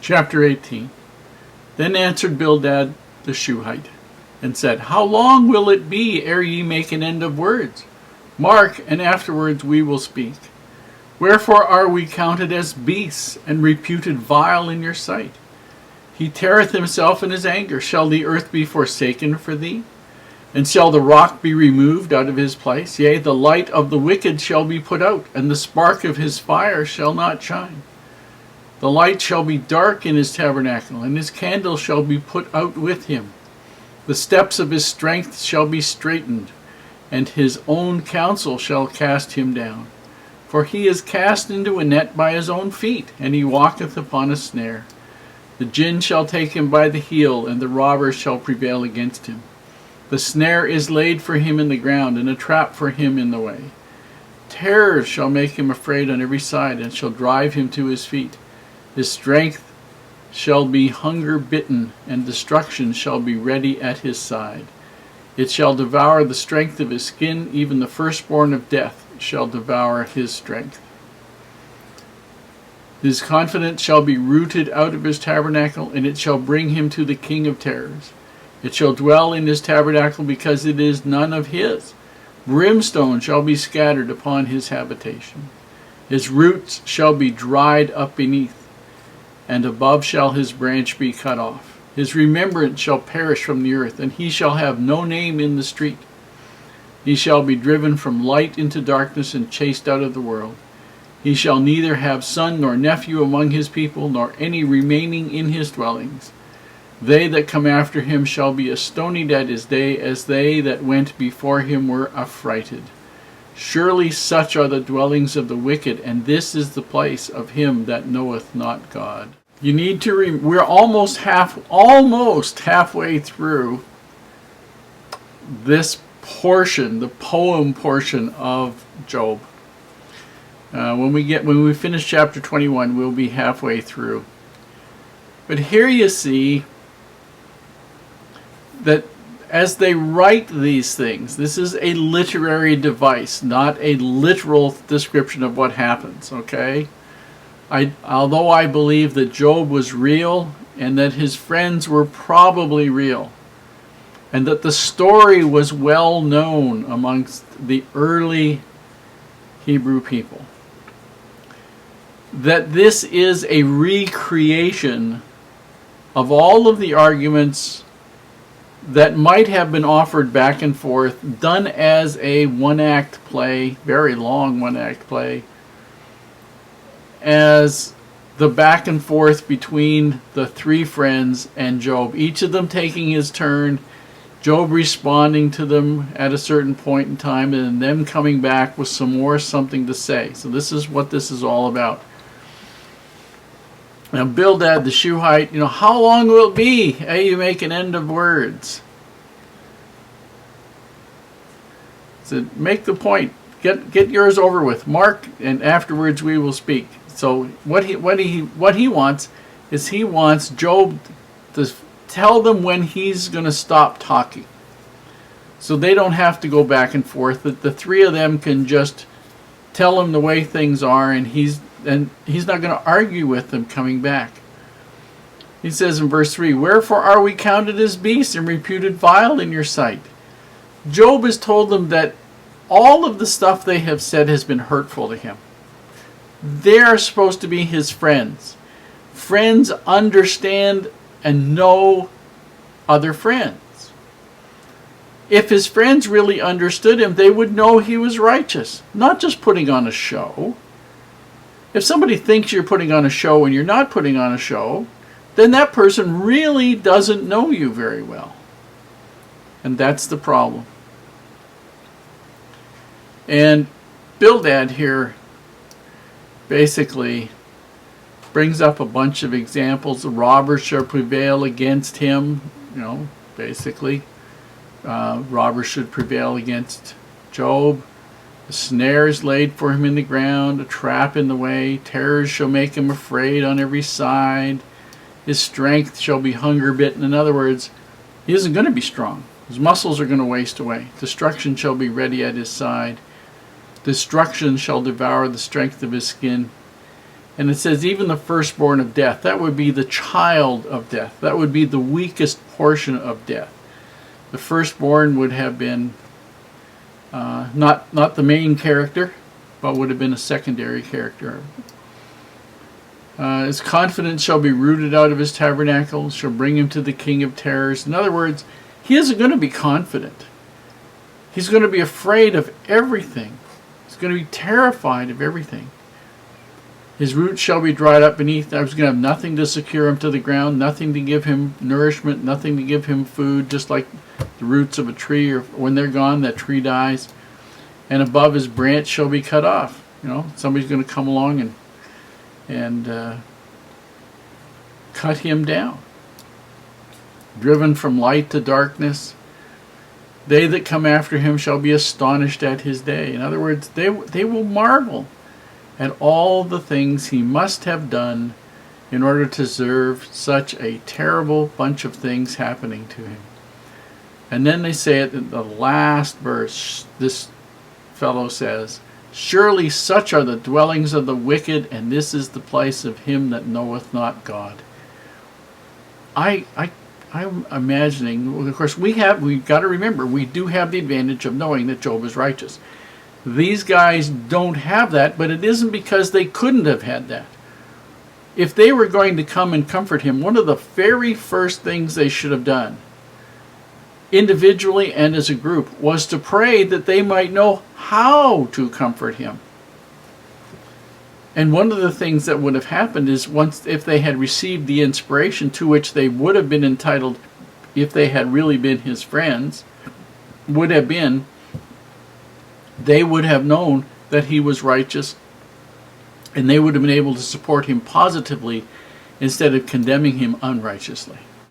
Chapter 18. Then answered Bildad the Shuhite, and said, How long will it be ere ye make an end of words? Mark, and afterwards we will speak. Wherefore are we counted as beasts, and reputed vile in your sight? He teareth himself in his anger. Shall the earth be forsaken for thee? And shall the rock be removed out of his place? Yea, the light of the wicked shall be put out, and the spark of his fire shall not shine. The light shall be dark in his tabernacle, and his candle shall be put out with him. The steps of his strength shall be straitened, and his own counsel shall cast him down. For he is cast into a net by his own feet, and he walketh upon a snare. The gin shall take him by the heel, and the robbers shall prevail against him. The snare is laid for him in the ground, and a trap for him in the way. Terrors shall make him afraid on every side, and shall drive him to his feet. His strength shall be hunger bitten, and destruction shall be ready at his side. It shall devour the strength of his skin, even the firstborn of death shall devour his strength. His confidence shall be rooted out of his tabernacle, and it shall bring him to the king of terrors. It shall dwell in his tabernacle, because it is none of his. Brimstone shall be scattered upon his habitation. His roots shall be dried up beneath, and above shall his branch be cut off. His remembrance shall perish from the earth, and he shall have no name in the street. He shall be driven from light into darkness, and chased out of the world. He shall neither have son nor nephew among his people, nor any remaining in his dwellings. They that come after him shall be astonied at his day, as they that went before him were affrighted. Surely such are the dwellings of the wicked, and this is the place of him that knoweth not God. You need to we're almost halfway through this portion, the poem portion of Job. When we finish chapter 21, we'll be halfway through. But here you see that as they write these things, this is a literary device, not a literal description of what happens, okay? Although I believe that Job was real, and that his friends were probably real, and that the story was well known amongst the early Hebrew people, that this is a recreation of all of the arguments that might have been offered back and forth, done as a one-act play, very long one-act play, as the back and forth between the three friends and Job, each of them taking his turn, Job responding to them at a certain point in time, and them coming back with something to say. So this is what this is all about. Now, Bildad the Shuhite, how long will it be ere you make an end of words? So make the point. Get yours over with. Mark, and afterwards we will speak. So what he wants is he wants Job to tell them when he's going to stop talking, so they don't have to go back and forth. That the three of them can just tell him the way things are, and he's not going to argue with them coming back. He says in verse 3, Wherefore are we counted as beasts, and reputed vile in your sight? Job has told them that all of the stuff they have said has been hurtful to him. They are supposed to be his friends. Friends understand and know other friends. If his friends really understood him, they would know he was righteous, not just putting on a show. If somebody thinks you're putting on a show and you're not putting on a show, then that person really doesn't know you very well. And that's the problem. And Bildad here basically brings up a bunch of examples. The robbers shall prevail against him. Basically, robbers should prevail against Job. A snare is laid for him in the ground, a trap in the way. Terrors shall make him afraid on every side. His strength shall be hunger bitten. In other words, he isn't going to be strong. His muscles are going to waste away. Destruction shall be ready at his side. Destruction shall devour the strength of his skin. And it says, even the firstborn of death. That would be the child of death. That would be the weakest portion of death. The firstborn would have been not the main character, but would have been a secondary character. His confidence shall be rooted out of his tabernacle, shall bring him to the king of terrors. In other words, he isn't going to be confident. He's going to be afraid of everything. He's going to be terrified of everything. His roots shall be dried up beneath. I was going to have nothing to secure him to the ground, nothing to give him nourishment, nothing to give him food, just like the roots of a tree, or when they're gone, that tree dies. And above his branch shall be cut off. You know, somebody's going to come along and cut him down. Driven from light to darkness, they that come after him shall be astonished at his day. In other words, they will marvel at all the things he must have done in order to deserve such a terrible bunch of things happening to him. And then they say it in the last verse, this fellow says, surely such are the dwellings of the wicked, and this is the place of him that knoweth not God. I'm imagining, of course, we've got to remember, we do have the advantage of knowing that Job is righteous. These guys don't have that, but it isn't because they couldn't have had that. If they were going to come and comfort him, one of the very first things they should have done, individually and as a group, was to pray that they might know how to comfort him. And one of the things that would have happened is, once, if they had received the inspiration to which they would have been entitled if they had really been his friends, would have been, they would have known that he was righteous, and they would have been able to support him positively instead of condemning him unrighteously.